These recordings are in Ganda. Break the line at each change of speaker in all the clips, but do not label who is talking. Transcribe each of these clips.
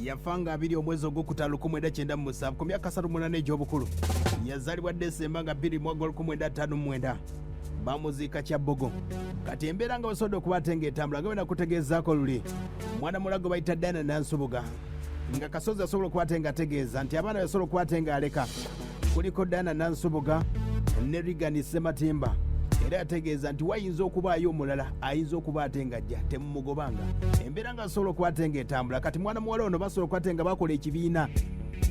yafanga 2 omwezi ogwokutaano 1997 ku myaka 38 egy'obukulu. Yazaalibwa Desemba nga 2 mwaka 1959. Bamuziika Kyabbogo. Kati embeera nga basobodde okuba ate ng'etambula nga bena kutegeezaako luli. Mwana mulago bayita Dana Nansubuga. Nga Kasozi asobola okuba ate ng'ategeeza nti abaana basobola okuba ate ng'aleka. Kuliko Dana Nansubuga ne Rigani Sematimba. Era yategeeza nti wayinza okubaayo omulala ayinza okuba ate ng'ajja temumugobanga. Embeera nga basobola okuba ate ng'etambula. Kati mwana muwala ono basobola okuba ate nga bakola ekibiina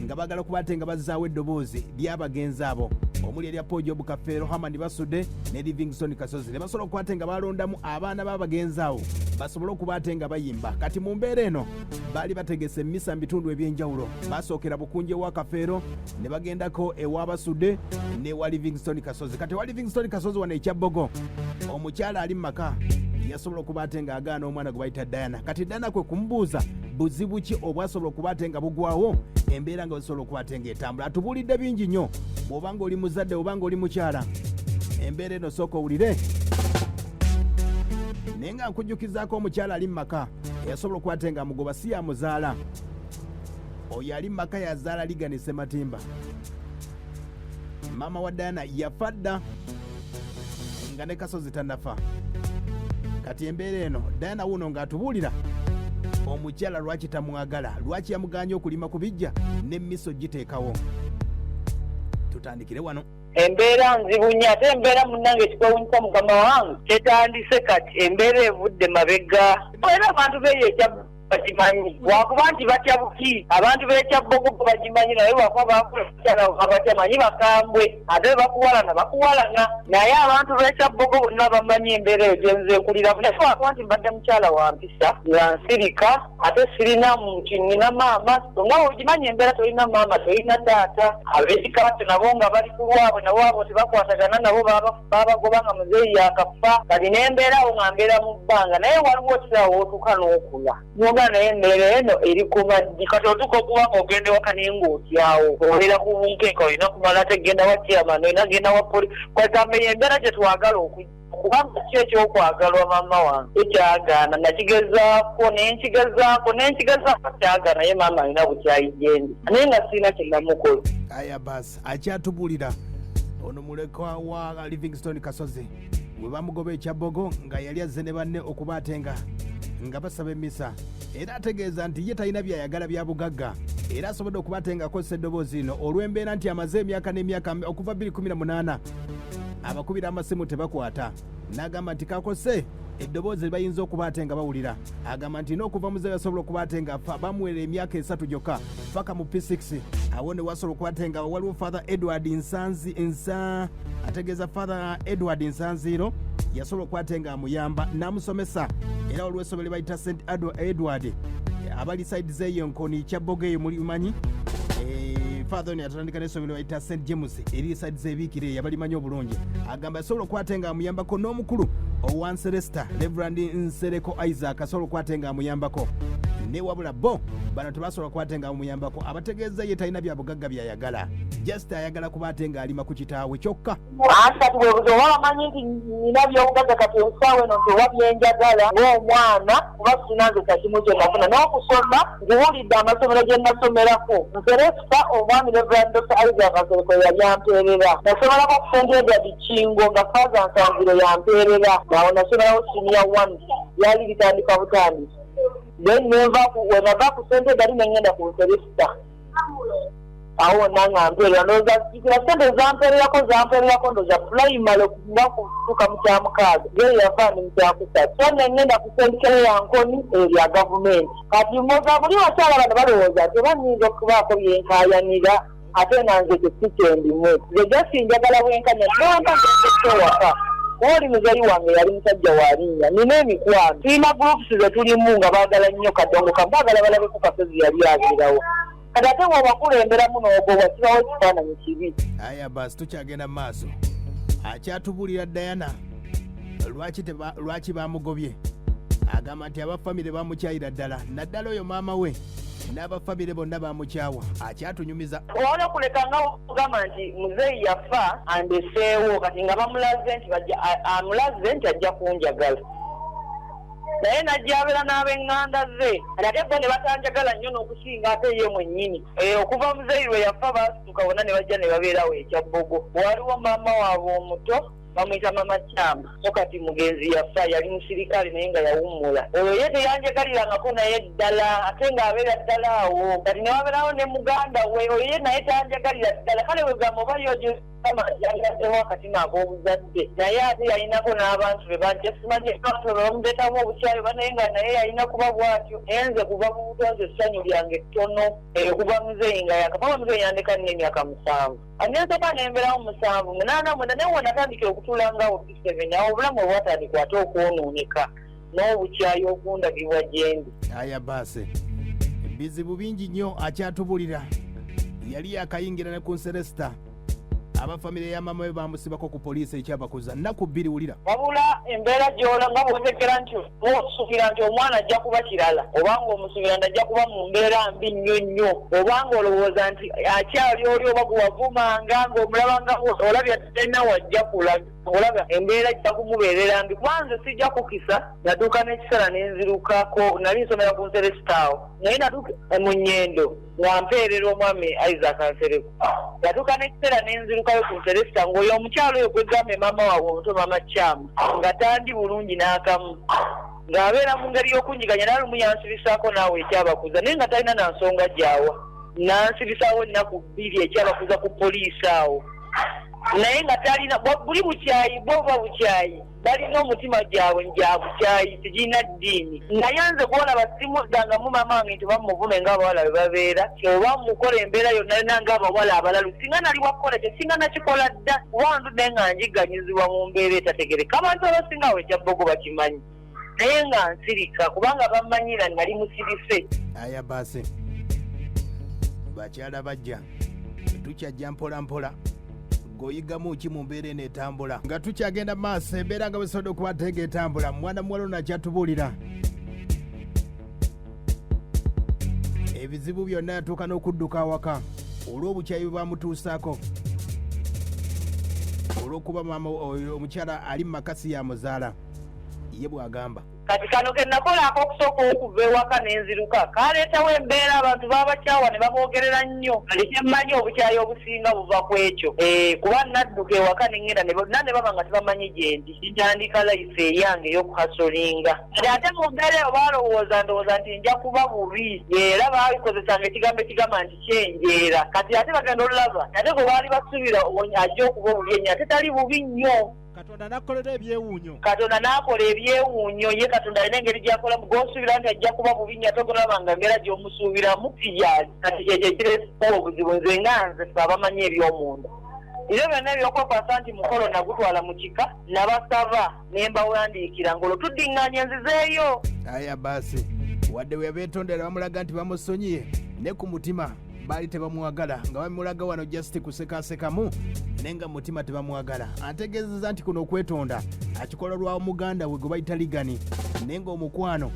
nga bagala okuba ate nga bazzaawo eddoboozi ly'abagenzi abo omuli erya Pojo Bukafeero Hamani Basude ne Livingston Kasozi ne basobola okuba ate nga balondamu abaana b'abagenzi abo basobole okuba ate nga bayimba. Kati mu mbeera eno baali bategese emmisa mu bitundu eby'enjawulo. Basookera Bukunje wa Kafeero ne bagendako ewa Basude ne wa Livingston Kasozi. Kati wa Livingston Kasozi wano ekyabbogo omukyala ali mu maka yasobola okuba ate ng'agaana omwana gwe bayita Diana. Kati Diana kwe kumubuuza buzibu ki obwasobola okuba ate nga bugwawo embeera nga basobola okuba ate ng'etambula. Atubuulidde bingi nnyo bw'obanga oli muzadde obanga oli mukyala embeera eno sooka owulire. Naye nga nkujjukizaako omukyala ali mu maka eyasobola okuba ate nga mugoba si yamuzaala. Oyo ali mu maka yazaala Ligani Sematimba. Maama wa Diana yafa dda nga ne Kasozi tannafa. Kati embeera eno Diana wuno ng'atubuulira omukyala lwaki tamwagala, lwaki yamuganya okulima ku bijja n'emmiso giteekawo. Tutandikire wano.
Embeera nzibu nnyo ate embeera munnange ekikwewunyisa mukama wange tetandise kati embeera evudde mabega era abantu beeyo bakimanyi wakuba nti batya buki abantu b'ekyabbogo bagimanyi naye wakuba bakulekyala abatamanyi bakambwe ate bakuwalana naye abantu b'ekyabbogo bonna bamanyi embeera eyo gyenze nkulira naye wakuba nti mbadde mukyala wa mpisa nga nsirika ate sirina muntu nina maama nga ogimanyi embeera tolina maama tolina taata ab'ekikaate nabo nga bali ku lwabwe nabo abo tebakwatagana nabo babagoba nga muzeeyi yakafa kati n'embeera awo nga mbeera mu bbanga naye waliwo kiraawo otuuka n'okula naye embeera eno eri ku maddi kati otuuka okuba ng'ogenda waka naye ng'otyawo olera ku bunkeeka olina kumala tegenda wa chairman olina genda wa poli kwatamenya embeera gye twagala okubanga ki ekyokwagalwa maama wange ekyagaana nakigezaako nenkigezaako kyagaana naye maama alina bukyayigende naye nga sirina kyenamukola.
Aya basi akyatubuulira ono mulekwa wa Livingston Kasozi bwe bamugoba ekyabbogo nga yali azze ne banne okuba ate nga basaba emmisa era ategeeza nti ye talina byayagala bya bugagga era asobodde okuba ate nga akozesa eddoboozi lino olw'embeera nti amaze emyaka n'emyaka okuva 2018 abakubira amasimu tebakwata n'agamba nti kakose eddoboozi bayinza okuba ate nga bawulira. Agamba nti n'okuva muze basobola okuba ate nga bamuwera emyaka 3 gyokka paka mu P6 awo ne wasobola okuba ate nga waliwo Father Edward ategeeza Father Edward Nsanziro yasobola okuba ate nga amuyamba n'amusomesa era waliwo essomero bayita St Edward abali side zeeyo nkoni Kyabbogo eyo mulimanyi Father yatandika n'essomero bayita St James eri side zeebiikire yabalimanyi obulungi. Agamba yasobola okuba ate nga amuyambako n'omukulu owa Celesta Reverend Nsereko Isaac asobola okuba ate nga amuyambako ne wabula bo bano tebasobola okuba ate nga amuyambako abategeeza ye talina bya bugagga byayagala just ayagala kuba ate nga alima ku kitaawe kyokka.
Kati bwebuzo wamanyi nti nina byobugagga kati ensaawe eno nti oba byenjagala ng'omwana kuba sinanze kyakimu kye nafuna n'okusoma ngiwulidde amasomero gye nasomerako Nseresta omwami Reverend Dr. Isaac Nsereko yali yampeerera nasomerako ku St Edward Kingo nga Father Nsanziro yampeerera awo nasomerawo senior 1 yali bitandika butandisi then wenava ku St Edward nengenda ku Nseresta awo nanga mpeerera nozakikira sente zampeererako ndoza primary okuva kutuuka mu kyamukaaga ye yafaani mu kyakusatu so nengenda ku sentikeyo yankoni erya gavumenti kati moza buli bakyala bano balowooza tebanyinza okubaako byenkayanira ate nanze tesikyendimu nze jasi njagala bwenkanya nontaewaka oli muzayi wange yali musajja walinnya nina emikwano tulina groups zetulimu nga baagala nnyo kadongo kabaagala balabeku Kasozi yali abeerawo kati ate wabakulemberamu n'ogobwa kibawo ekifaananyi kibi.
Aya basi tukyagenda mu maaso akyatubuulira Diana lwaki bamugobye agamba nti abafamire bamukyayira ddala naddala oyo maama we n'abafamire bonna bamukyawa akyatunyumiza.
Olwo kulekanga okugamba nti muzeeyi yafa andeseewo kati nga bamulaze nti ajja kunjagala naye najjabera n'ab'eŋŋanda ze ate bo ne batanjagala nnyo n'okusinga ate ye mwennyini okuva muzeeyi lwe yafa baasituka bonna ne bajja ne babeerawo ekyabbogo waliwo maama waabwe omuto bamuyita mama Kyama so kati mugenzi yafa yali musirikale naye nga yawummula oyo ye teyanjagalirangako naye ddala ate ng'abeera ddala awo kati ne wabeerawo ne muganda we oyo ye naye tanjagalira ddala kale wegamba oba yojo yagaddewo akatima ak'obuzadde naye ate yalinako n'abantu be bajja simanyi abantu be bamuleetamu obukyayi banaye nga naye yalina kuba bw'atyo naye nze kuva mu butonzi essanyu lyange ttono okuva muzeeyi nga yakapama muzeeyi yandeka nina emyaka 7 anensooka nemberawo 7 8 mwenda naye wanatandikira okutuula ngawo 7 awo obulamu obwatandika ate okwonooneka n'obukyayi okundagibwa gyendi.
Aya baase bizibu bingi nnyo akyatubulira yali yakayingira ne ku Nseresita abafamire ya mama we bamusibako ku poliisi ekyabakuza nnaku 2 Wulira
wabula embeera gy'ola nga bw'otegera nti osuubira nti omwana ajja kuba kirala obanga omusuubira nti ajja kuba mu mbeera mbi nnyo nnyo obanga olowooza nti akyali oli oba gwe wavumanga ng'omulaba nga olabya tenna wajja kulaga olaba embeera ajja kumubeerera mbi kubanze sijja kukisa natuuka n'ekiseera nenzirukako nali nsomera ku Nseresita awo naye natuuka mu Nnyendo nga mpeerera omwami Isaac Nsereko natuuka n'ekiseera nenzirukayo ku Nseresita ng'oyo omukyalo oyo gwegamba maama waabwe omuto mama Kyama nga tandi bulungi n'akamu ng'abeera mu ngeri y'okunjiganya naye lumu yansirisaako naawe ekyabakuza naye nga talina na nsonga gyawa nansirisawo ennaku 2 ekyabakuza ku poliisi awo naye nga talina buli bukyayi bwoba bukyayi balina omutima gyabwe gya bukyayi tegirina ddiini naye nze kuolaba simuddangamu maama wange nti bamuvume ng'abawala bwe babeera oba mukola embeera yonna yonna ng'abawala abalalu singa nali wakukola kye singa nakikola dda kuba ndudde nga njiganyizibwa mu mbeera etategereka abantu abasinga awo ekyabbogo bakimanyi naye nga nsirika kubanga bamanyira nali musirise.
Aya baase bakyala bajja tukyajja mpola mpola goyigamu ki mu mbeera eno etambula nga tukyagenda maaso embeera nga bwesobodde okubateega etambula mwana muwala ono akyatubulira ebizibu byonna yatuuka n'okudduka awaka olw'obukyayi bwamutuusaako olw'okuba maama omukyala ali mu makasi ya muzaala ye bw'agamba
kati kano ke nakolaako okusooka okuva ewaka n'enziruka kaleetawo embeera abantu babakyawa ne baboogerera nnyo kale kyemmanyi obukyayi obusinga buva ku ekyo kuba nadduka ewaka neŋŋenda ne baba nga tebamanyi gye ndi ntandika layisi eyange ey'okuhasolinga kati ate mu mbeera eyo ndowooza nti nja kuba bubi era baabikozesanga ekigambo ekigamba nti kyenjeera kati ate bagenda olulaba ate gwe baali basuubira ajja okuba obubi ate tali bubi nnyo.
Katonda n'akolera ebyewuunyo.
Katonda n'akola ebyewuunyo ye Katonda alina engeri gy'akola gw'osuubira nti ajja kuba bubi togolaba nga ngera gy'omusuubiramu tiyali kati kyekyo ekireesawo obuzibu nze nga nze fe abamanyi eby'omunda ebyo byonna ebyokwekwasa nti mukolo nagutwala mu kika nabasaba ne mbawandiikira ng'olwo tuddiŋŋaanya nzizeeyo.
Aya baasi wadde we beetondera bamulaga nti bamusonyiye ne ku mutima baali tebamwagala nga bamulaga wano just kusekasekamu naye nga mutima tebamwagala ategeezeza nti kuno okwetonda akikola lwa muganda we gwe bayita Ligani naye ng'omukwano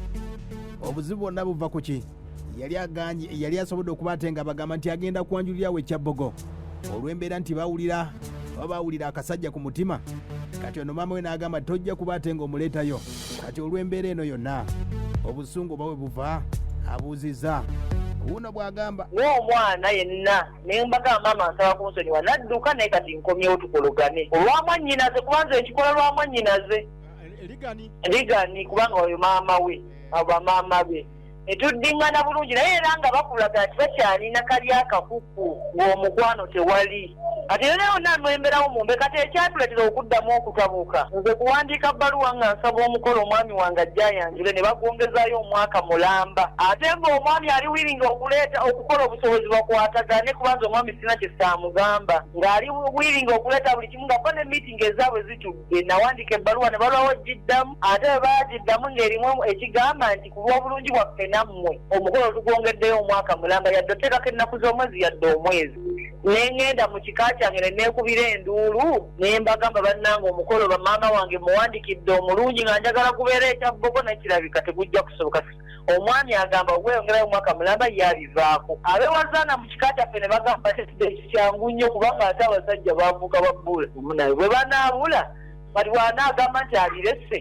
obuzibu bwonna buva ku ki yali asobodde okuba ate nga bagamba nti agenda kwanjulirawo ekyabbogo olw'embeera nti bawulira oba bawulira akasajja ku mutima kati ono maama we n'agamba tojja kuba ate ng'omuleetayo kati olw'embeera eno yonna obusungu oba we buva abuuzizza uno bwagamba
omwana yenna nembaga maama nsaba kunsonyiwa nadduka naye kati nkomyewo tukologane olwamwannyinaze kubanza ekikola lwamwannyinaze Ligani kubanga oyo maama we aba maama be etuddiŋŋana bulungi naye era nga bakulaga nti bakyalina kali akakuku ng'omukwano tewali ate era yonna nwemberawo mumbe kati ekyatuleetera okuddamu okutabuka nze kuwandiika bbaluwa nga nsaba omukolo omwami wange ajja yanjule ne bagongezaayo omwaka mulamba ate ng'omwami ali wiringa okukola obusobozi bakwatagane kubanza omwami sina kye saamugamba ng'ali wiringa okuleeta buli kimu nga ko ne miitingi ezaabwe zitudde nawandiika ebbaluwa ne balwawo giddamu ate bwe bagiddamu ng'erimu ekigamba nti ku lw'obulungi bwaffe nammwe omukolo tugongeddeyo omwaka mulamba yadde oteekako ennaku z'omwezi yadde omwezi neŋŋenda mu kika kyange ne neekubira enduulu ne mbagamba bannange omukolo bamaama wange muwandikidde omulungi nga njagala kubeera ekyabbogo nekirabika tegujja kusoboka. Omwami agamba ogweyongerayo omwaka mulamba yabivaako abeewazaana mu kika kyaffe ne bagamba kyangu nnyo kubanga ate abasajja baavuuka babbula naye bwe banaabula kati wanaagamba nti alirese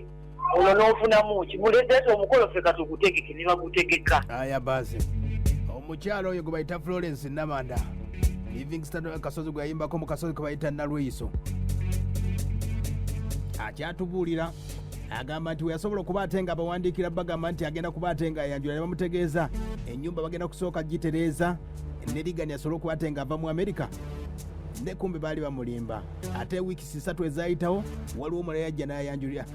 olwo n'ofunamu ki muleeteeta omukolo ffe katugutegeke ne bagutegeka.
Aya basi omukyalo oyo gwe bayita Florence Namanda Livingston Kasozi gwe yayimbako mu Kasozi kwe bayita Nalweyiso akyatubuulira agamba nti weyasobola okuba ate nga bawandiikira bagamba nti agenda kuba ate nga yanjula ne bamutegeeza ennyumba bagenda kusooka gitereeza ne Ligani asobole okuba ate nga ava mu Amerika ne kumbe baali bamulimba ate wiiki 3 ezayitawo waliwo omulala yajja n'ayanjulira.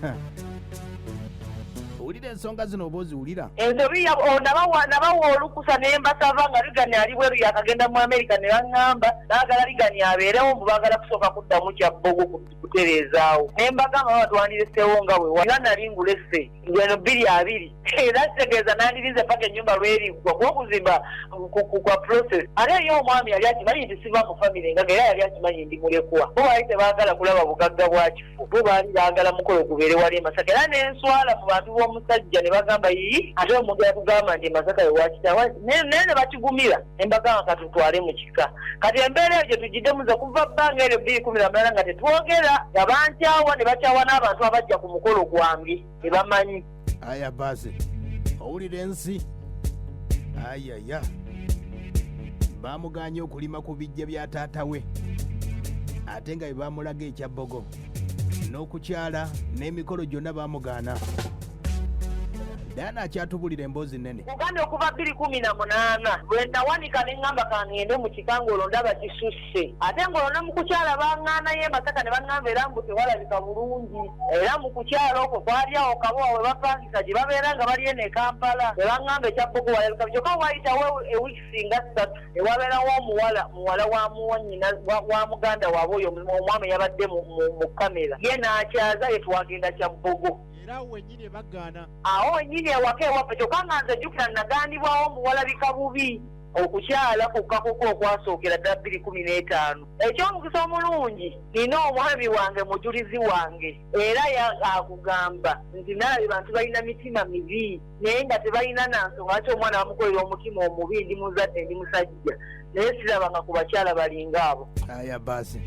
Owulira ensonga zino oba oziwulira?
Ensobi nabawa olukusa ne mbasaba nga Ligani ali bweru yakagenda mu Amerika ne baŋŋamba baagala Ligani abeerewo mbu baagala kusooka kuddamu kya bbogo kutereezaawo. Ne mbagamba batwandireseewo nga we era nali ngulese ngeno 2-2 era kitegeeza nandirize paka ennyumba lweriggwa gw'okuzimba kwa process. Ate ye omwami yali akimanyi nti siva mu famire nga era yali akimanyi ndi mulekwa. Bo baali tebaagala kulaba bugagga bwa kifu. Bo baali baagala mukolo gubeere wali e Masaka era n'enswala mu bantu b'omusajja ne bagamba yii ate omuntu yatugamba nti Masaka ewakitawa ne bakigumira ne mbagamba katutwale mu kika. Kati embeera eyo gye tugiddemu kuva bbanga eryo 2018 nga tetwogera nga bankyawa ne bakyawa n'abantu abajja ku mukolo gwange ne bamanyi.
Aya basi owulira ensi ayaya bamuganye okulima ku bijja bya taata we ate nga bebamulaga ekyabbogo n'okukyala n'emikolo gyonna bamugaana. Dana akyatubulira emboozi nnene
Uganda okuva 2018 bwe nawanika ne ŋŋamba kangende mu kikangolo ndaba kisusse ate ng'olwo ne mu kukyala baŋŋaana ye Masaka ne baŋŋamba era mbu tewalabika bulungi era mu kukyala okwo kwali awo kabowa we bapangisa gye babeera nga bali eno e Kampala ne baŋŋamba ekyabbogo walabika kyokka wayitawo ewiiki nga 3 ne wabeerawo muwala wa muwanyina wa muganda waabwe oyo omwami yabadde mu kamera ye n'akyaza ye twagenda kyabbogo.
Era wenyine bagana.
Awo wenyine ewaka ewaffe kyokka nga nze jjukira nagandibwawo muwalabika bubi okukyala ku kakuko okwasookera ddala 2015. Ekyomukisa omulungi nina omwami wange mujulizi wange era akugamba nti naabe bantu balina mitima mibi naye nga tebalina nansonga lwaki omwana bamukolera omutima omubi ndi muzadde ndi musajja naye sirabanga ku bakyala balinga abo.
Aya basi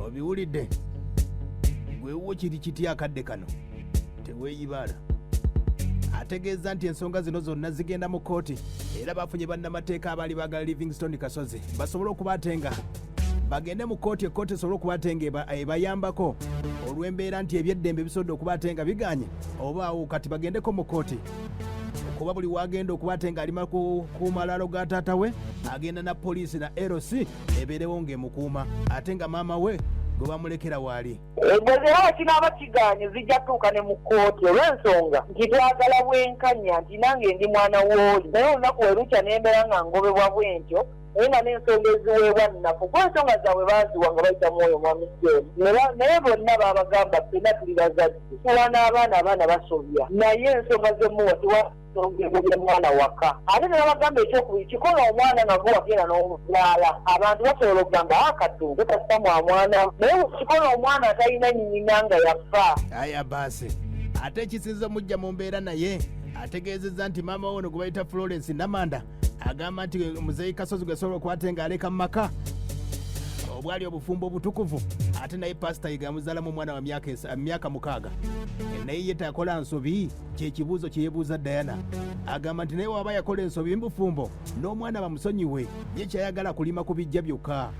obiwulidde gwewo kiri kitya akadde kano teweeyibala ategeeza nti ensonga zino zonna zigenda mu kooti era bafunye bannamateeka abaali baagala Livingston Kasozi basobole okuba ate nga bagende mu kooti ekkooti esobole okuba ate nga ebayambako olw'embeera nti ebyeddembe bisobodde okuba ate nga biganye oba awo kati bagendeko mu kooti kuba buli wagenda okuba ate nga alima ku malalo ga taata we agenda na poliisi na LC ebeerewo ng'emukuuma ate nga maama we gwe bamulekera waali.
Ebwezeewo kinaaba kiganye zijja tuuka ne mu kkooti olw'ensonga nti twagala bwenkanya nti nange ndi mwana w'oli naye olunaku werukya n'embeera nga ngobebwa bwentyo naye nga n'ensonga eziweebwa nnafu kuba ensonga zaabwe baaziwa nga bayita mwoyo mwami Seemu naye bonna baabagamba ffenna tuli bazadde tuwa n'abaana basobya naye ensonga zemuwa tiwasongegobya mwana waka ate ne babagamba ekyokubiri kikola omwana nga guwagenda n'omuzaala abantu basobola okugamba akatunge kasitamu mwana naye kikola omwana atalina nnyina nga yafa.
Aya basi ate ekisinza mujja mu mbeera naye ategeezezza nti maama wono gwe bayita Florence Namanda agamba nti muzeeyi Kasozi gwe sobola okuba nga aleka mu maka obwali obufumbo obutukuvu ate naye pasita yegamuzaalamu omwana wa myaka 6 naye ye takola nsobi kyekibuuzo kye yeebuuza Diana agamba nti naye waba yakola ensobi mbufumbo n'omwana bamusonyiwe ye kyayagala kulima ku bijja byokka.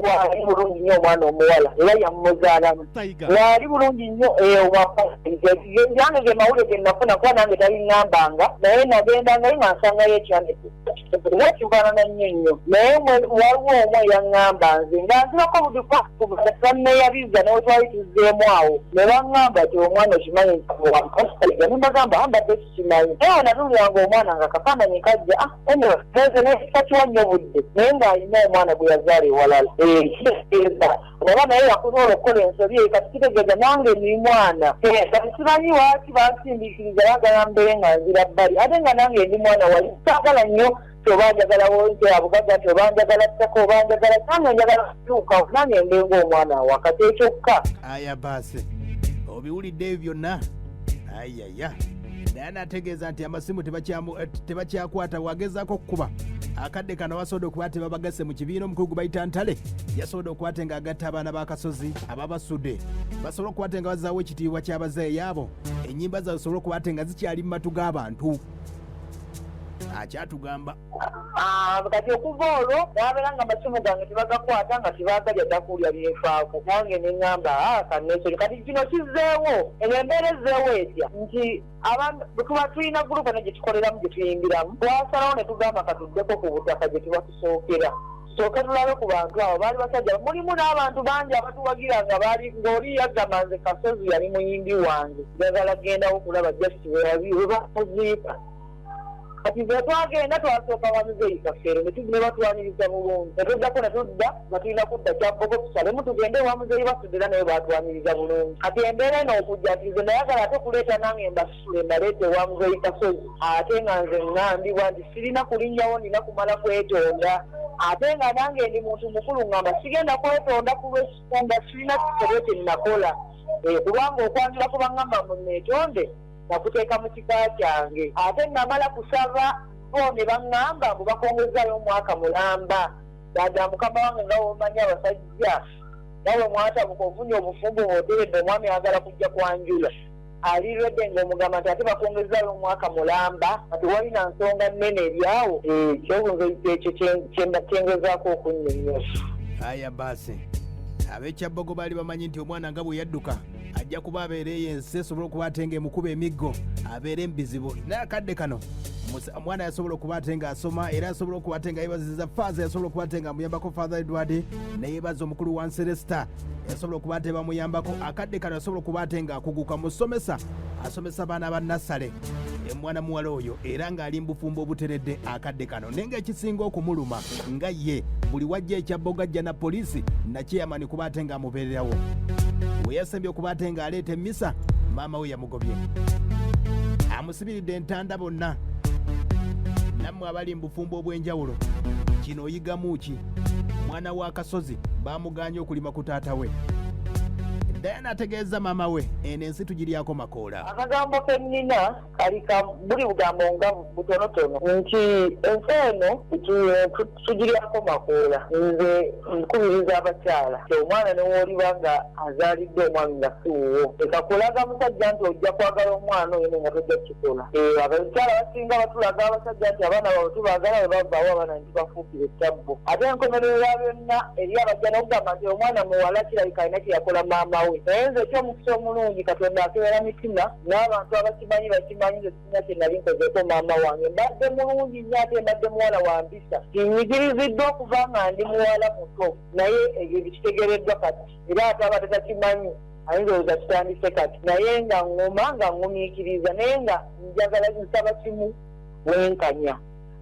Waali bulungi nnyo omwana omuwala era yamuzaalamu waali bulungi nnyo yange ge mawulire ge nafuna kuba nange taliŋŋambanga naye nagenda naye nga nsangayo ekyaneke era kifaanana nnyo naye waliwo omu eyaŋŋamba nze nga nzirako budipaneyabiza nawe twali tuzzeemu awo ne baŋŋamba ti omwana okimanyi ntiwamukasiga ne mbagamba ambadde tukimanyi naye natuliranga omwana nga kafaananyi kajja neze nekikakiwa nnyo budde naye ng'alina omwana gwe yazaala ewalala oba naye yakusobola okukola ensobi kati kitegeeza nange ni mwana kati simanyi waaki bansindiikiriza bagala mbeere nga nzira bbali ate nga nange ndi mwana wali saagala nnyo oba njagala wonje abugagga nti oba njagala ttaka oba njagala nange njagala kutuuka nange mbenga omwana wakati ekyokka.
Aya basi obiwulidde ebyo byonna ayaya naye naategeeza nti amasimu tebakyakwata wagezaako okukuba akadde kano wasobola okuba ate babagasse mu kibiina omukulu gwe bayita ntale yasobola okuba ate ng'agatta abaana ba Kasozi ababasudde basobola okuba ate nga bazaawo ekitiibwa ky'abazeeyi abo ennyimba zaabwe zisobola okuba ate nga zikyali mu matu g'abantu akyatugamba
kati okuva olwo nabeera nga amasimu gange tebagakwata nga tebagalya dda kuwulya byenfaako nange neŋŋamba kanneekyo kati kino kizeewo eno embeera ezzeewo etya nti bwe tuba tulina gurupu eno gye tukoleramu gye tuyimbiramu twasalawo ne tugamba katuddeko ku butaka gye tuba tusookera tusooke tulabe ku bantu abo baali basajja mulimu n'abantu bangi abatuwagira nga baali ng'oli yagamba nze Kasozi yali muyimbi wange njagala gendawo okulaba just we bamuziika kati bwe twagenda twasooka bamuzeeyi kafeero ne batwaniriza bulungi ne tuddako ne tudda nga tulina kudda kyabbogo tusalemu tugende wamuzeeyi basudde era naye batwaniriza bulungi kati embeera eno okujja nti nze nayagala ate okuleeta nange mbasule mbaleete wamuzeeyi Kasozi ate nga nze ŋŋambibwa nti sirina kulinnyawo nina kumala kwetonda ate nga nange ndi muntu mukulu ŋŋamba sigenda kwetonda ku lw'ekikonda sirina kisobwe kye nnakola kubanga okwanjula kuba ŋŋamba munneetonde nakuteeka mu kika kyange ate namala kusaba bo ne baŋŋamba mbu bakongezaayo omwaka mulamba dada mukama wange nga womanyi abasajja nawe mwatabuka ofunye obufumbo bwoteredde omwami ayagala kujja kwanjula alirwedde ng'omugamba nti ate bakongezaayo omwaka mulamba kati walina nsonga nnene eryawo ekyobunze ekyo kyengezaako okunnyonnyola
aya baasi ab'ekyabbogo baali bamanyi nti omwana nga bwe yadduka ajja kuba abeereyo ensi esobola okuba ate nga emukuba emiggo abeere mu bizibu naye akadde kano omwana yasobola okuba ate nga asoma era yasobola okuba ate nga yeebaziza faaza yasobola okuba ate nga amuyambako father Edward neyeebaza omukulu wa Celesta yasobola okuba ate bamuyambako akadde kano yasobola okuba ate nga akuguka musomesa asomesa abaana ba Nassale omwana muwala oyo era ng'ali mu bufumbo obuteredde akadde kano naye ng'ekisinga okumuluma nga ye buli wajja ekyabbogo ajja na poliisi nakyeyamani kuba ate nga amubeererawo we yasembye okuba ate ng'aleeta emmisa maama we yamugobye amusibiridde entanda bonna nammwe abali mu bufumbo obw'enjawulo kino oyigamu ki mwana wa Kasozi baamuganye okulima ku taata we Diana ategeeza maama we eno ensi tugiryako makoola
akagambo ke nnina kali buli bugambo nga butonotono nti ensi eno tugiryako makoola nze nkubiriza abakyala omwana newooliba nga azaalidde omwami nga siwuwo ekakulaga musajja nti ojja kwagala omwana oyo nga tojja kukikola abakyala basinga batulaga abasajja nti abaana baabwe tubaagala we bavaawo abaana ntibafuukira ettabbo ate enkomerero ya byonna eri abajja n'okugamba nti omwana muwala kirabika alina kyeyakola maama we naye nze ekyomukisa omulungi Katonda akeera mitima n'abantu abakimanyi bakimanyi nze sina kye nali nkozeeko maama wange mbadde mulungi nnyo ate mbadde muwala wa mpisa kinyigiriziddwa okuva nga ndi muwala muto naye ebyo bikitegereddwa kati era ate aba tetakimanyi ayinza kitandise kati naye nga ŋŋoma nga ŋŋumiikiriza naye nga njagala nsaba kimu wenkanya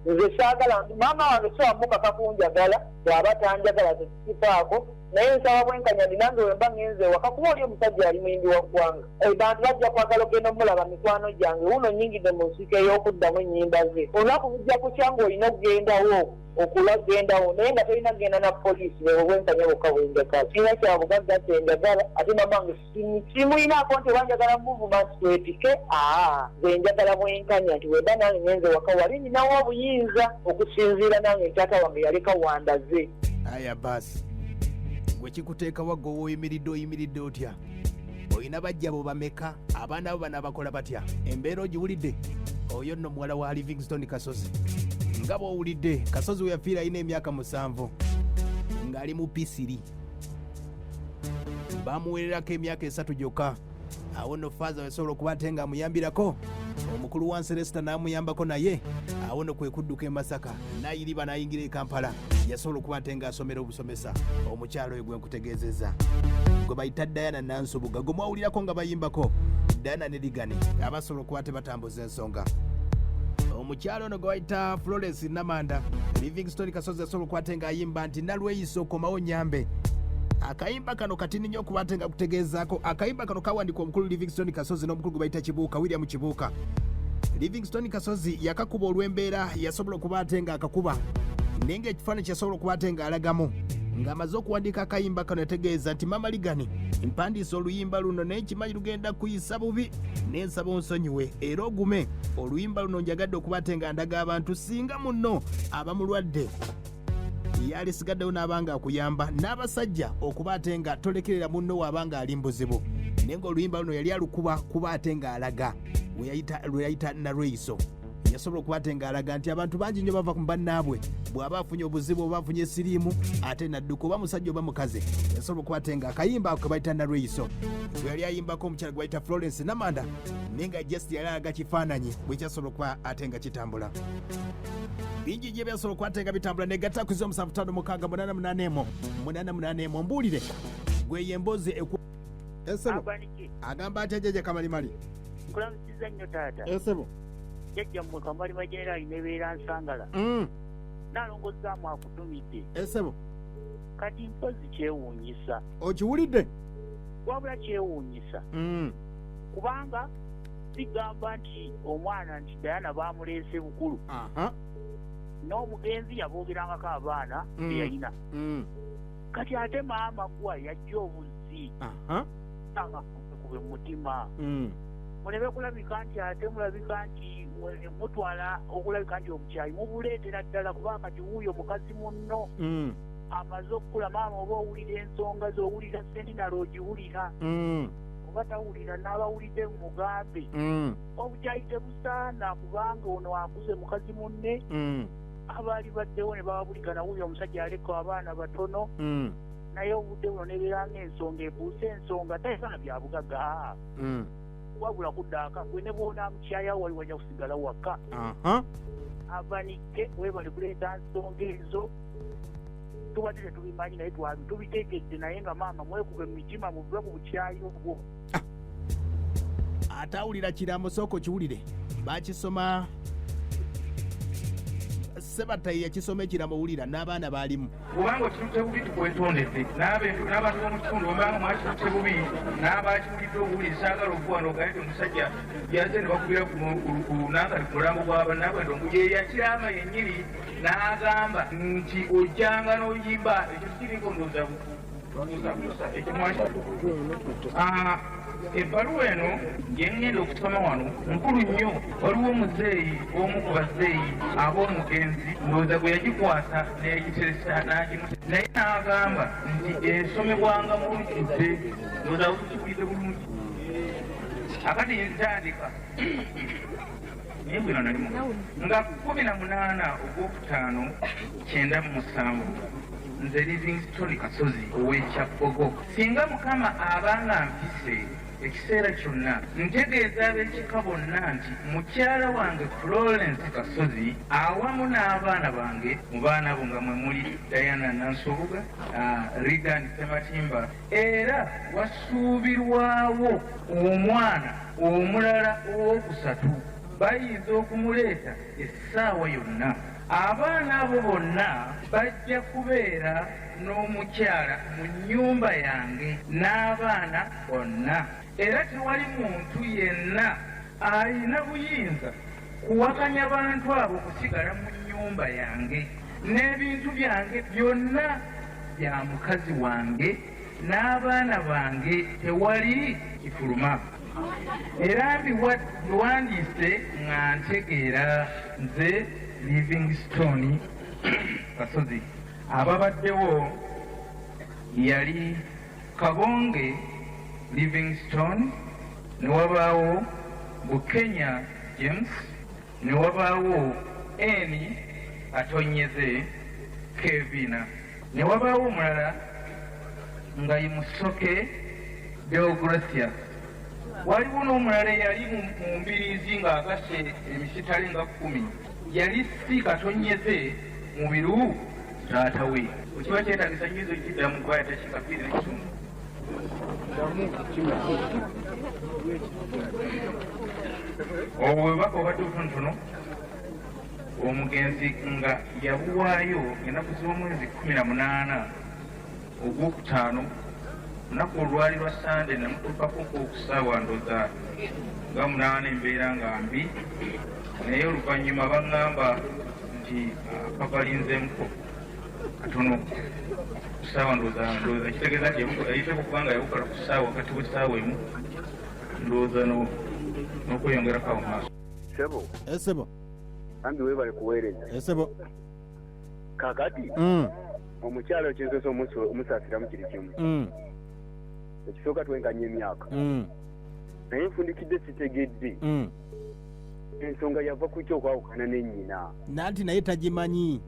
nze saagala maama wange siwamukaka kunjagala bw'aba tanjagala tekikifaako naye nsaba bwenkanya ndinange wemba ngenze waka kuba oli omusajja ali muyimbi wa ggwanga bantu bajja kwagala ogenda omulaba mikwano gyange wuno nyingidde mu nsiko ey'okuddamu ennyimba ze olunaku bujja kutya ng'olina okugendawo okulagendawo naye nga tolina kugenda na poliisi bwenkanya bokka bwenjagala sirina kyabugagga kyenjagala ate mamange simuyinaako nti wanjagala muvuma nti twepike nze njagala bwenkanya nti wemba nange ngenze waka wali ninawo obuyinza okusinziira nange ntaata wange yaleka wandaze
aya baasi gwe kikuteeka wagga oyimiridde otya olina bajja bo bameka abaana bo bana bakola batya embeera ogiwulidde oyo nno muwala wa Livingston Kasozi nga bw'owulidde Kasozi we yafiira alina emyaka 7 ng'ali mu P3 bamuwererako emyaka 3 gyokka awo nno faaza yasobola okuba ate nga amuyambirako omukulu wa Celesta n'amuyambako naye awo nno kwe kudduka e Masaka n'ayiriba n'ayingira e Kampala yasobola okuba ate ng'asomera obusomesa omukyalo oyo gwe nkutegeezezza gwe bayita Diana Nansubuga gwe mwawulirako nga bayimbako Diana ne Ligane abasobola okuba ate batambuza ensonga omukyalo ono gwe bayita Florence Namanda Livingston Kasozi yasobola okuba ate ng'ayimba nti nalweyisa okomawo nyambe akayimba kano katini nnyo okuba ate nga kutegeezaako akayimba kano kawandikwa omukulu Livingston Kasozi n'omukulu gwe bayita Kibuuka William Kibuuka Livingston Kasozi yakakuba olw'embeera yasobola okuba ate nga akakuba naye ng'ekifaananyi kyasobola okuba ate ng'alagamu ng'amaze okuwandiika akayimba kano yategeeza nti mama ligani mpandiisa oluyimba luno naye kimanyi lugenda kuyisa bubi n'ensaba onsonyiwe era ogume oluyimba luno njagadde okuba ate nga ndaga abantu singa munno abamulwadde yalisigaddewo n'abanga akuyamba n'abasajja okuba ate nga tolekerera munno waabanga ali mbuzibu naye ng'oluyimba luno yali alukuba kuba ate ng'alaga lwe yayita narweiso yasobola okuba ate ng'alaga nti abantu bangi nnyo bava ku bannaabwe bw'aba afunye obuzibu oba afunye esiriimu ate nadduka oba musajja oba mukazi yasobola okuba ate nga akayimba ako ke bayita narweiso bwe yali ayimbako omukyala gwe bayita Florence Namanda naye nga just yali alaga kifaananyi bwe kyasobola okuba ate nga kitambula bingi gye byasobola okuba ate nga bitambula negatta ku 07568888 mbuulire gwe yembozi esebo agamba atya jeje kamalimali
kulamusiza nnyo taata
esebo
jajja mmwe kamalima generali nebeera nsangala nalongozaamu akutumidde
esebo
kati mpozi kyewuunyisa
okiwulidde
wabula kyewuunyisa kubanga sigamba nti omwana nti Dayana bamuleese bukulu n'omugenzi yaboogerangako abaana beyalina kati ate maama gwa yajja obuzi kube mutima mulebe kulabika nti ate mulabika nti mutwala okulabika nti omukyayi mubuleetera ddala kuba kati wuuyo mukazi munno amaze okukula maama oba owulira ensonga z'owulira sentinalo ogiwulira oba tawulira n'abawulidde mugambe obukyayi tebusaana kubanga ono akuze mukazi munne abaali baddewo ne bababuligana wuuyo omusajja aleka abaana batono naye obudde buno nebeeranga ensonga ebuuse ensonga taesana byabugagga wabula kuddaaka gwe ne bwonamukyayawo wali wajja kusigala waka abanike webali kuleeta nsonga ezo tubadde tetubimanyi naye tubiteekedde naye nga maama mwekube mu mitima muve mu bukyayi obwo
atawulira kirambo sooka okiwulire bakisoma Sebatayi yakisoma ekirambo wulira n'abaana baalimu
kubanga okirutte bubi tukwetondedde n'abantu b'omukitundu bwembanga mwakirutte bubi n'abakiwulidde obuwulire saagala okuwana ogaite omusajja yaze ne bakubira ku nangali ku mulambo gw'abannabwendo ye yakirama yennyini n'agamba nti ojjanga n'oyimba ekyo kiriko ndooza ebbaluwa eno gyengenda okusoma wano nkulu nnyo waliwo omuzeeyi omu ku bazeeyi ab'omugenzi ndowooza gwe yagikwasa n'egiteresa n'agimusa naye n'agamba nti esomebwanga mu lujjudde ndowooza okukiwulidde bulungi akati ntandika naye bwino nalimu nga 18 ogwokutaano 97 nze Livingston Kasozi ow'ekyabbogo singa mukama abanga mpise ekiseera kyonna ntegeeza ab'ekika bonna nti mukyala wange Florence Kasozi awamu n'abaana bange mu baana bo nga mwe muli Dayana Nansubuga Regan Sematimba era wasuubirwawo omwana omulala owokusatu bayinza okumuleeta essaawa yonna abaana abo bonna bajja kubeera n'omukyala mu nnyumba yange n'abaana bonna era tewali muntu yenna alina buyinza kuwakanya bantu abo kusigala mu nnyumba yange n'ebintu byange byonna bya mukazi wange n'abaana bange tewali kifuluma era biwandiise nga ntegeera nze Livingston Kasozi ababaddewo yali Kabonge Livingston ne wabaawo Bukenya James ne wabaawo Eni atonyeze Kevina ne wabaawo omulala nga Yimusoke Deogracia waliwo n'omulala yali mu mbiriizi ng'agase emisitale nga 10 yali si katonyeze mu biru taata we okiba kyetagisa nyizo kiddamu kwaya tekikapiri n'ekitundu obwo bwebaka obadde obutonotono omugenzi nga yabuwaayo ennaku z'omwezi 18 ogwokutaano lunaku olwali lwa sande namutuukako okusaawa ndoza nga 8 embeera nga mbi naye oluvannyuma baŋŋamba nti akabalinzemuko katono kusaawa ndowooza kitegeeza nti ayiteko kubanga yabukola ku ssaawa wakati w'essaawa emu ndowooza n'okweyongerako awo maaso.
Sebo.
Sebo.
Ambi weebale kuweereza.
Sebo.
Kakati. Omukyalo ekinsoso omusaasiramu kiri kimu. Ekisooka twenkanya emyaka. Naye nfundikidde sitegedde. Ensonga yava ku kyokwawukana ne nnyina.
Nanti naye tagimanyi.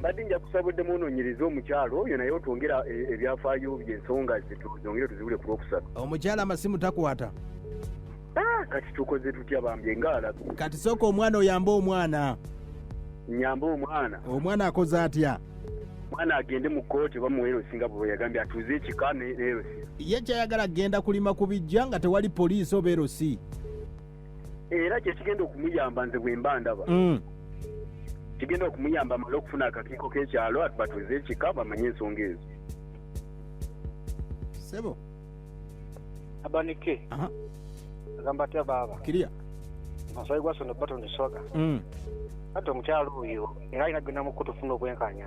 Badde nja kusabudde munoonyereza omukyalo oyo naye otwongera ebyafaayo by'ensonga zongere tuzibule ku lwokusatu.
Omukyala amasimu takwata.
Kati tukoze tutya bambye ng'alabi.
Kati sooka omwana oyambe omwana.
Nyambe omwana.
Omwana akoze atya?
Mwana agende mu kkooti bamuweero singa bwe yagambye atuuze ekika n'erosi.
Ye kyayagala agenda kulima ku bijja nga tewali poliisi oba erosi.
Era kye kigenda okumuyamba nze bwe mba ndaba. Kigenda okumuyamba amale okufuna akakiiko k'ekyalo batuuze ekika bamanye ensonga ezo.
Sebo.
Abanike. Agamba atya baaba.
Kiriya.
Masayi gwa sono batoni soga. Ate omukyalo oyo era alina genda mu kkooti ofuna obwenkanya.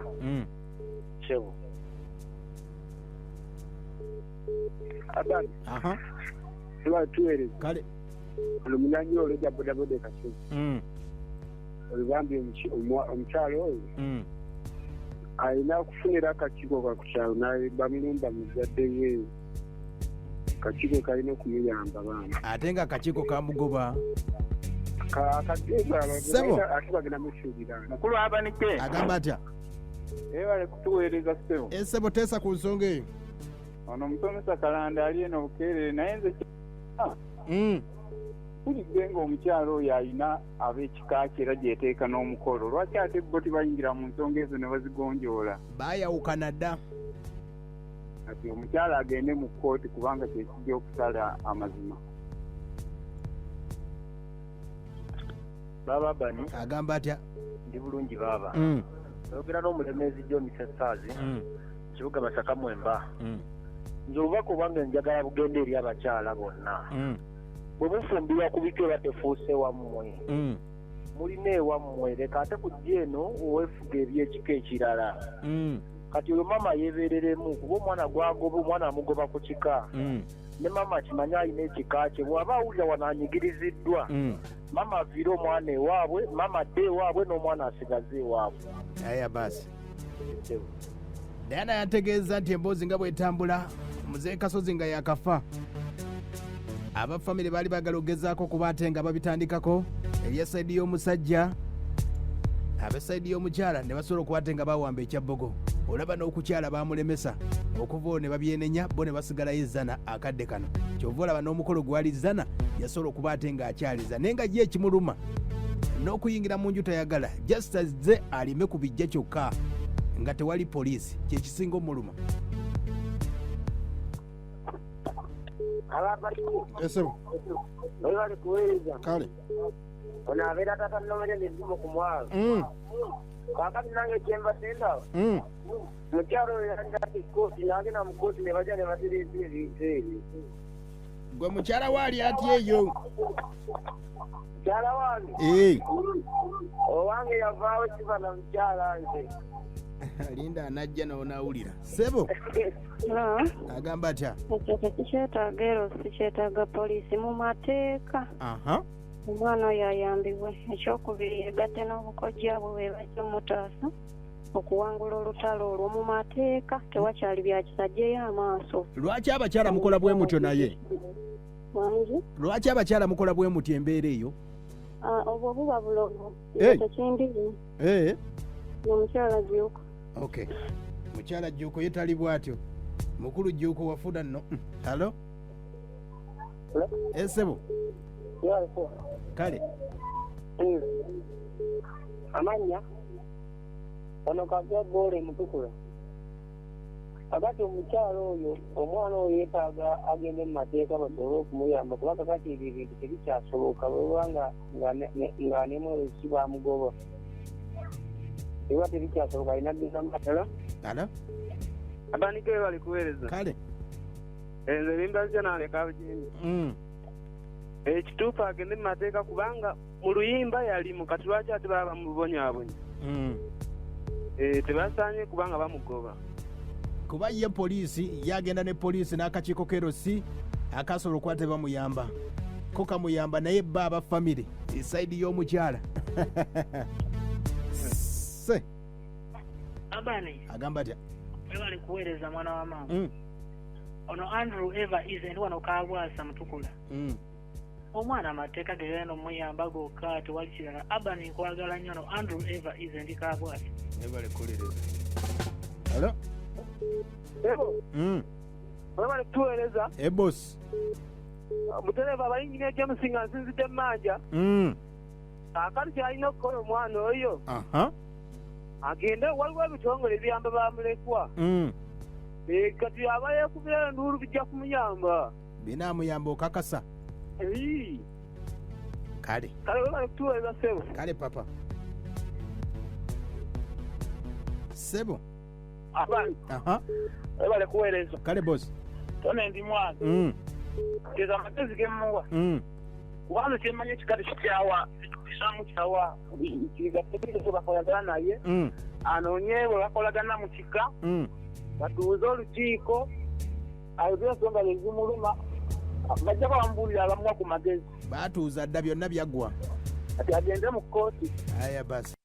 Sebo.
Abani. Tuba tuweereza.
Kale.
Olumunyanyi olw'ejja bodaboda e Kasozi. Olugambye omukyalo oyo. Alina okufunira akakiiko kakukyalo naye bamulumba muzadde we. Akakiiko kalina okumuyamba baana.
Ate nga akakiiko kamugoba.
Sebo. Atubagenda musuubira. Mukulu Abanike.
Agamba atya?
Bale kutuweereza Sebo.
Sebo teesa ku nsonga eyo.
Ono omusomesa Kalanda ali eno bukeerere naye nze kulidde ng'omukyalo oyo alina ab'ekika kye era gyeteeka n'omukolo. Lwaki ate bo tibayingira mu nsonga ezo ne bazigonjoola?
Baayawukana dda.
Kati omukyalo agende mu kkooti kubanga kyekijja okusala amazima.
Baba Bani.
Agamba atya?
Ndi bulungi baaba. Oyogera n'omulemeezi Misesaazi. Kibuga Masaka Mwemba. Nze obubaka obwange njagala bugende eri abakyala bonna. Bwe mufumbirwa ku biko batefuuse wammwe. Mulina ewammwe leka ate kujja eno oweefuga ebyekika ekirala. Kati oyo mama yeebereremu kuba omwana gwagoba omwana amugoba ku kika. Ne mama akimanyi alina ekika kye bw'aba awulira wano anyigiriziddwa. Mama aviire omwana ewaabwe, mama adde ewaabwe n'omwana asigaze ewaabwe.
Aya basi. Diana yategeeza nti emboozi nga bw'etambula Muzee Kasozi nga yakafa. Abafamile baali bagala ogezaako kuba ate nga babitandikako erya sayidi y'omusajja. Ab'esayidi y'omukyala ne basobola okuba ate nga bawamba ekyabbogo. Olaba n'okukyala baamulemesa okuva ne babyenenya bo ne basigalayo ezzana akadde kano. Kyova olaba n'omukolo gwali zzana yasobola okuba ate ng'akyaliza naye nga ye ekimuluma n'okuyingira mu nju tayagala just azze alime ku bijja kyokka nga tewali poliisi kyekisinga omuluma. Esebo.
Oyibale kuweereza.
Kale.
Ono abeera tatannomere n'ezzimu ku mwalo. Kaakati nange kyembadde ndaba. Mukyalo oyo yalina ekkooti n'agenda mu kkooti ne bajja ne batereeza ebintu ebyo.
Gwe mukyala waali atya eyo?
Mukyala wange? Owange yavaawo kiba na mukyala nze.
Linda anajja n'onaawulira. Sebo. Agamba atya?
Ekyo tekikyetaaga erosi kyetaaga poliisi mu mateeka. Omwana oyo ayambibwe. Ekyokubiri yegatte n'obukojja bwe bwe bajja omutaasa okuwangula olutalo olwo mu mateeka tewakyali bya kisajjeyo amaaso.
Lwaki abakyala mukola bwe mutyo naye? Lwaki abakyala mukola bwe mutyo embeera eyo?
Obwo buba bulogo. Tekindiri. Omukyala Jjuuko.
Okay. Mukyala Jjuuko ye tali bw'atyo. Mukulu Jjuuko wafuna nno. Halo? Esebo? Kale.
Amanya? Ono kagya gole mutukula. Agati omukyalo oyo omwana oyo yeetaaga agende mu mateeka basobole okumuyamba kubanga kati ebyo ebintu tebikyasoboka bwebanga nga nemwerosi bamugoba. Ewa tebikyasoboka alina geza matala. Abanike bali kuweereza.
Kale.
Nze limbazja naleka bugindi. Ekituufu agende mu mateeka kubanga mu luyimba yali mu kati lwaki ate baba bamubonyabonya. tebasaanye kubanga bamugoba
kuba ye poliisi yagenda ne poliisi n'akakiiko kerosi akasobola okuba tebamuyamba ko kamuyamba naye bba aba famire esaidi y'omukyala se
abani
agamba atya
webali kuweereza mwana wa maama ono Andrew Eva Ize ndi wano kaabwasa mutukula omwana amateeka gegenda omuyamba gokka tewali kirala abani nkwagala nnyo no Andrew Eva Ize ndi kaabwasa
webali kuweereza alo
webali kutuweereza
boss
mutereva abayinginiya Jamesinga nsinzidde mmanja akati kyalina okukola omwana oyo agende waliwo ebitongole ebiyamba bamulekwa kati aba yeekubira enduulu bijja kumuyamba
binaamuyamba okakasa kale
webali kutuweereza sebo
kale papa sebo
abani webali kuweereza
kale boss
tone ndi mwana keza amagezi gemuwa kubanga kyemanya ekikati kikyawa kisamu kyawa kigategeeza bakolagana naye anoonye bwe bakolagana mu kika batuuze olukiiko ayogera ensonga ezimuluma bajja bambuulira abamuwa ku magezi
baatuuza dda byonna byaggwa
kati agende mu kkooti
aya basi